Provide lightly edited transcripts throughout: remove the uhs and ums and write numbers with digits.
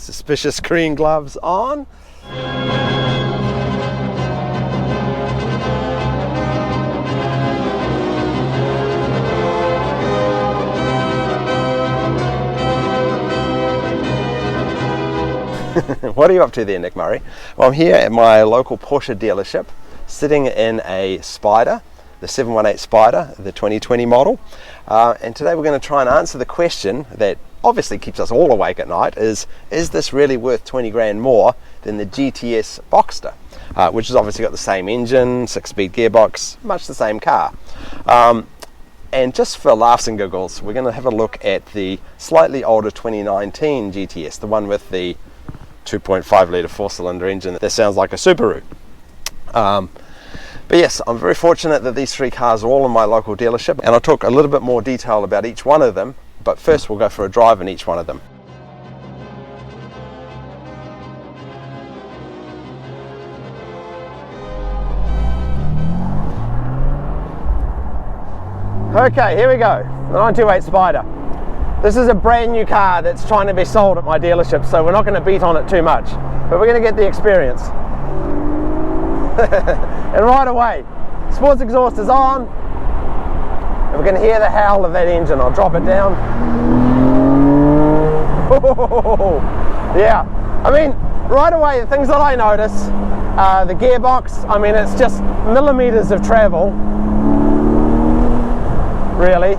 suspicious green gloves on. What are you up to there, Nick Murray? Well, I'm here at my local Porsche dealership, sitting in a Spyder, the 718 Spyder, the 2020 model. And today we're going to try and answer the question that obviously keeps us all awake at night, is this really worth 20 grand more than the GTS Boxster, which has obviously got the same engine, 6-speed gearbox, much the same car. And just for laughs and giggles, we're going to have a look at the slightly older 2019 GTS, the one with the 2.5 litre 4-cylinder engine that sounds like a Subaru. But yes, I'm very fortunate that these three cars are all in my local dealership, and I'll talk a little bit more detail about each one of them, but first we'll go for a drive in each one of them. Okay, here we go, the 928 Spyder. This is a brand new car that's trying to be sold at my dealership, so we're not going to beat on it too much, but we're going to get the experience. And right away, sports exhaust is on, and we're going to hear the howl of that engine. I'll drop it down. Yeah, I mean, right away, the things that I notice, the gearbox, I mean, it's just millimeters of travel, really.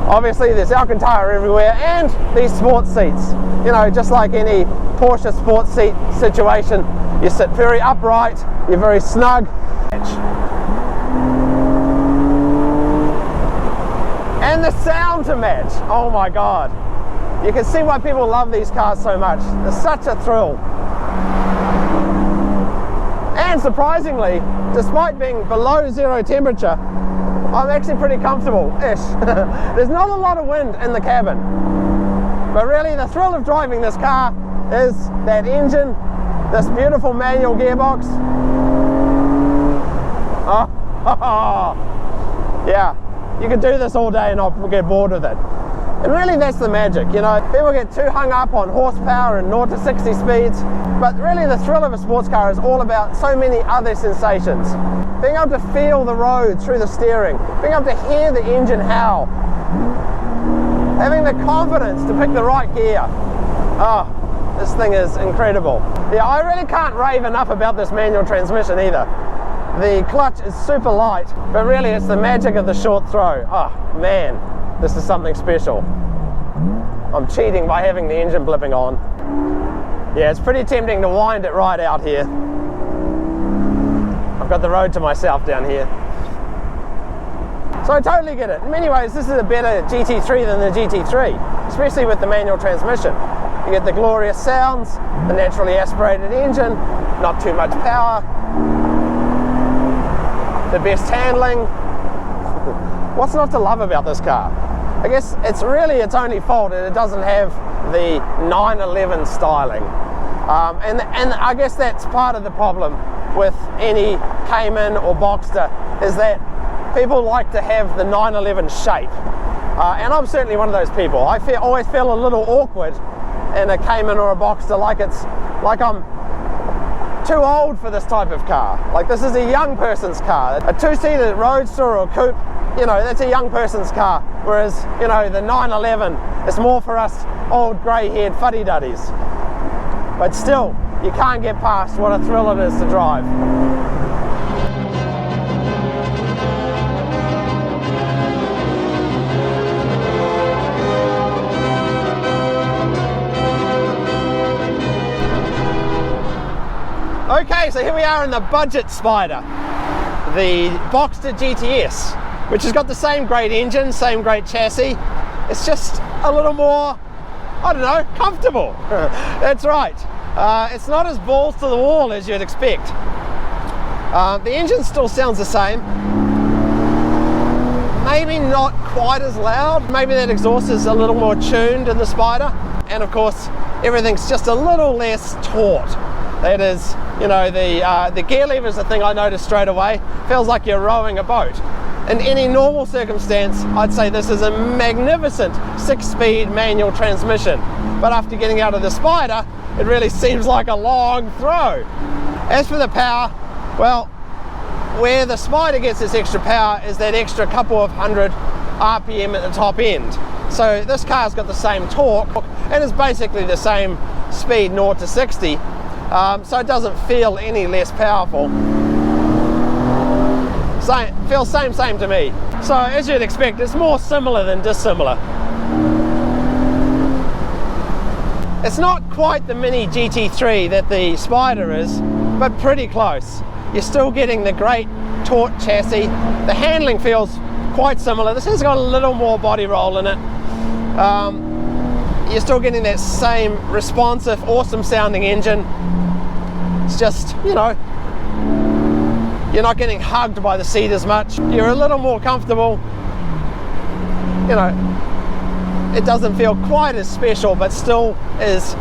Obviously there's Alcantara everywhere, and these sports seats, you know, just like any Porsche sports seat situation, you sit very upright, you're very snug. And the sound to match, oh my god, you can see why people love these cars so much. It's such a thrill. And surprisingly, despite being below zero temperature, I'm actually pretty comfortable-ish. There's not a lot of wind in the cabin, but really the thrill of driving this car is that engine, this beautiful manual gearbox. Yeah, you could do this all day and not get bored with it. And really that's the magic, you know. People get too hung up on horsepower and 0 to 60 speeds, but really the thrill of a sports car is all about so many other sensations. Being able to feel the road through the steering, being able to hear the engine howl, having the confidence to pick the right gear. Oh, this thing is incredible. Yeah, I really can't rave enough about this manual transmission either. The clutch is super light, but really it's the magic of the short throw. Oh man, this is something special. I'm cheating by having the engine blipping on. Yeah, it's pretty tempting to wind it right out here. I've got the road to myself down here. So I totally get it. In many ways, this is a better GT3 than the GT3, especially with the manual transmission. You get the glorious sounds, the naturally aspirated engine, not too much power, the best handling. What's not to love about this car? I guess it's really its only fault that it doesn't have the 911 styling. And I guess that's part of the problem with any Cayman or Boxster, is that people like to have the 911 shape. And I'm certainly one of those people. I always feel a little awkward in a Cayman or a Boxster, like I'm too old for this type of car. Like this is a young person's car. A two-seater roadster or coupe, you know, that's a young person's car. Whereas, you know, the 911 is more for us old grey-haired fuddy-duddies. But still, you can't get past what a thrill it is to drive. Okay, so here we are in the budget Spyder, the Boxster GTS, which has got the same great engine, same great chassis. It's just a little more, I don't know, comfortable. That's right. It's not as balls to the wall as you'd expect. The engine still sounds the same. Maybe not quite as loud. Maybe that exhaust is a little more tuned in the Spyder. And of course, everything's just a little less taut. That is, you know, the gear lever is the thing I noticed straight away. Feels like you're rowing a boat. in any normal circumstance, I'd say this is a magnificent 6-speed manual transmission. But after getting out of the Spyder, it really seems like a long throw. As for the power, well, where the Spyder gets its extra power is that extra couple of hundred RPM at the top end. So this car's got the same torque and is basically the same speed 0 to 60, so it doesn't feel any less powerful. Feels same to me. So as you'd expect, it's more similar than dissimilar. It's not quite the mini GT3 that the Spyder is, but pretty close. You're still getting the great taut chassis. The handling feels quite similar. This has got a little more body roll in it. You're still getting that same responsive, awesome sounding engine. It's just, you know, you're not getting hugged by the seat as much. You're a little more comfortable. You know, it doesn't feel quite as special, but still is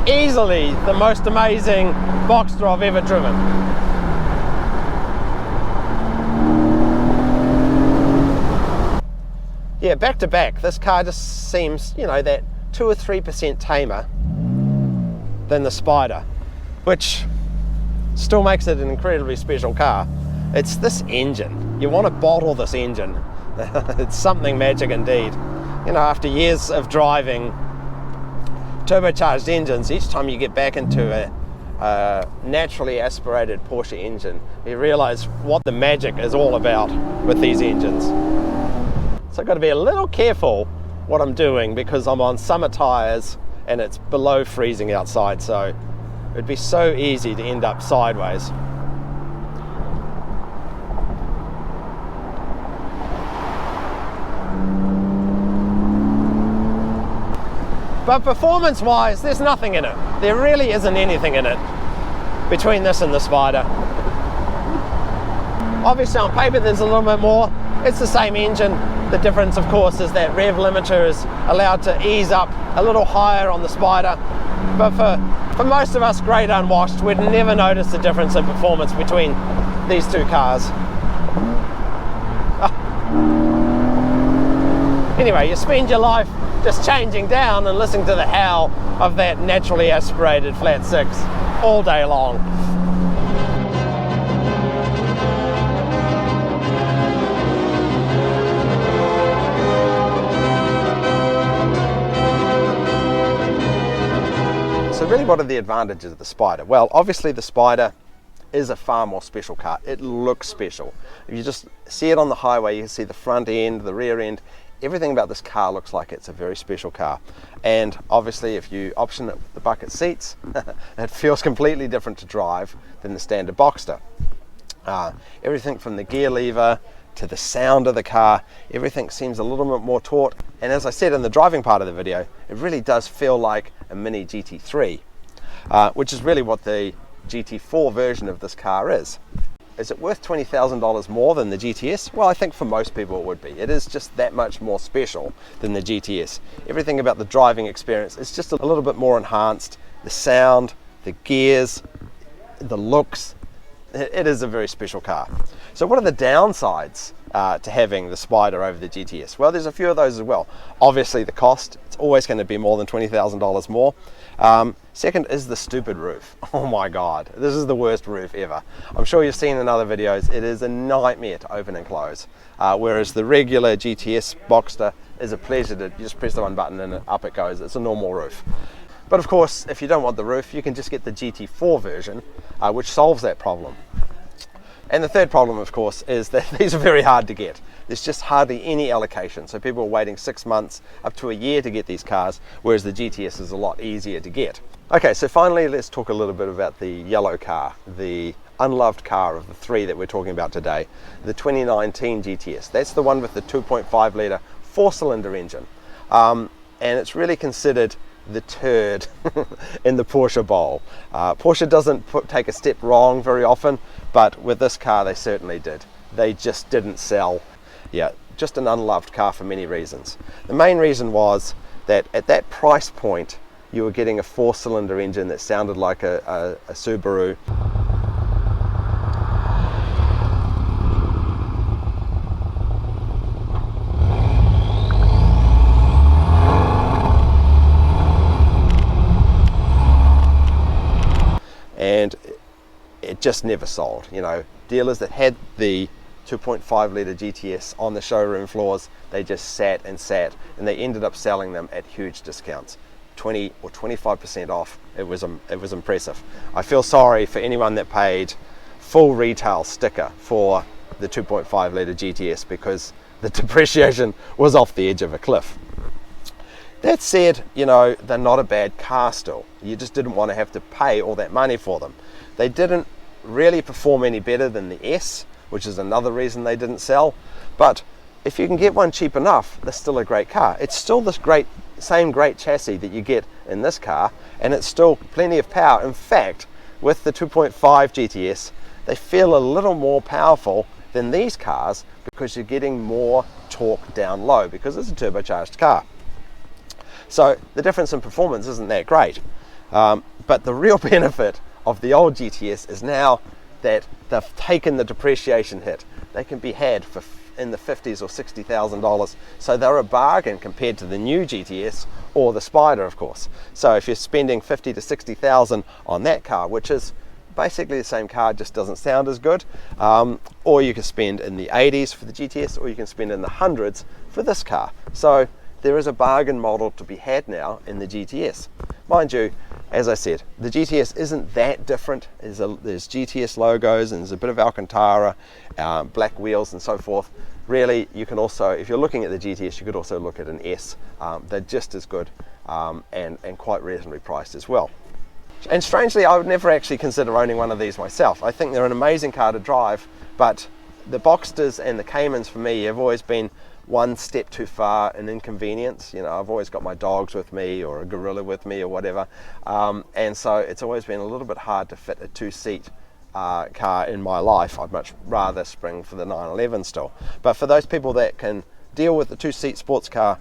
easily the most amazing Boxster I've ever driven. Yeah, back to back, this car just seems, you know, that 2 or 3% tamer than the Spyder, which still makes it an incredibly special car. It's this engine. You want to bottle this engine. It's something magic indeed. You know, after years of driving turbocharged engines, each time you get back into a naturally aspirated Porsche engine, you realize what the magic is all about with these engines. So I've got to be a little careful what I'm doing because I'm on summer tires and it's below freezing outside, so it'd be so easy to end up sideways. But performance-wise, there's nothing in it. There really isn't anything in it between this and the Spyder. Obviously on paper there's a little bit more. It's the same engine. The difference, of course, is that rev limiter is allowed to ease up a little higher on the Spyder. But for most of us great unwashed, we'd never notice the difference in performance between these two cars. Anyway, you spend your life just changing down and listening to the howl of that naturally aspirated flat 6 all day long. So really, what are the advantages of the Spyder? Well, obviously the Spyder is a far more special car. It looks special. If you just see it on the highway, you can see the front end, the rear end, everything about this car looks like it's a very special car. And obviously if you option it with the bucket seats, it feels completely different to drive than the standard Boxster. Everything from the gear lever to the sound of the car, everything seems a little bit more taut. And as I said in the driving part of the video, it really does feel like a mini GT3, which is really what the GT4 version of this car is. Is it worth $20,000 more than the GTS? Well, I think for most people it would be. It is just that much more special than the GTS. Everything about the driving experience is just a little bit more enhanced. The sound, the gears, the looks, it is a very special car. So what are the downsides to having the Spyder over the GTS? Well, there's a few of those as well. Obviously the cost, it's always going to be more than $20,000 more. Second is the stupid roof. Oh my God, this is the worst roof ever. I'm sure you've seen in other videos, it is a nightmare to open and close. Whereas the regular GTS Boxster is a pleasure to just press the one button and up it goes. It's a normal roof. But of course, if you don't want the roof, you can just get the GT4 version, which solves that problem. And the third problem, of course, is that these are very hard to get. There's just hardly any allocation. So people are waiting 6 months up to a year to get these cars, whereas the GTS is a lot easier to get. Okay, so finally, let's talk a little bit about the yellow car, the unloved car of the three that we're talking about today, the 2019 GTS. That's the one with the 2.5 litre 4-cylinder engine. And it's really considered the turd in the Porsche bowl. Porsche doesn't take a step wrong very often, but with this car they certainly did. They just didn't sell. Yeah, just an unloved car for many reasons. The main reason was that at that price point you were getting a 4-cylinder engine that sounded like a Subaru. and it just never sold. You know, dealers that had the 2.5 litre GTS on the showroom floors, they just sat and sat, and they ended up selling them at huge discounts, 20 or 25% off. It was impressive. I feel sorry for anyone that paid full retail sticker for the 2.5 litre GTS, because the depreciation was off the edge of a cliff. That said, you know, they're not a bad car still. You just didn't want to have to pay all that money for them. They didn't really perform any better than the S, which is another reason they didn't sell. But if you can get one cheap enough, they're still a great car. It's still this same great chassis that you get in this car, and it's still plenty of power. In fact, with the 2.5 GTS, they feel a little more powerful than these cars, because you're getting more torque down low, because it's a turbocharged car. So the difference in performance isn't that great. But the real benefit of the old GTS is now that they've taken the depreciation hit. They can be had for in the $50,000 or $60,000. So they're a bargain compared to the new GTS or the Spyder, of course. So if you're spending $50,000 to $60,000 on that car, which is basically the same car, just doesn't sound as good, or you can spend in the 80s for the GTS, or you can spend in the hundreds for this car. So there is a bargain model to be had now in the GTS. Mind you, as I said, the GTS isn't that different. There's GTS logos, and there's a bit of Alcantara, black wheels and so forth. Really, you can also, if you're looking at the GTS, you could also look at an S. They're just as good, and quite reasonably priced as well. And strangely, I would never actually consider owning one of these myself. I think they're an amazing car to drive, but the Boxsters and the Caymans for me have always been one step too far in inconvenience. You know, I've always got my dogs with me, or a gorilla with me, or whatever, and so it's always been a little bit hard to fit a two-seat car in my life. I'd much rather spring for the 911 still. But for those people that can deal with the two-seat sports car,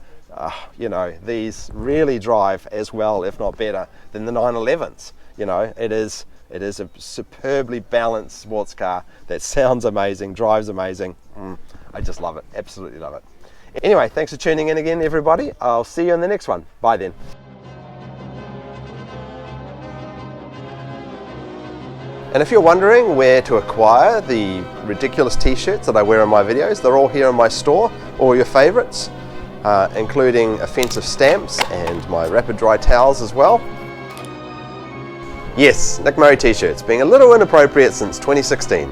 you know, these really drive as well, if not better, than the 911s. You know, it is a superbly balanced sports car that sounds amazing, drives amazing. I just love it, absolutely love it. Anyway, thanks for tuning in again, everybody. I'll see you in the next one. Bye then. And if you're wondering where to acquire the ridiculous t-shirts that I wear in my videos, they're all here in my store, all your favorites, including offensive stamps and my rapid dry towels as well. Yes, Nick Murray t-shirts, being a little inappropriate since 2016.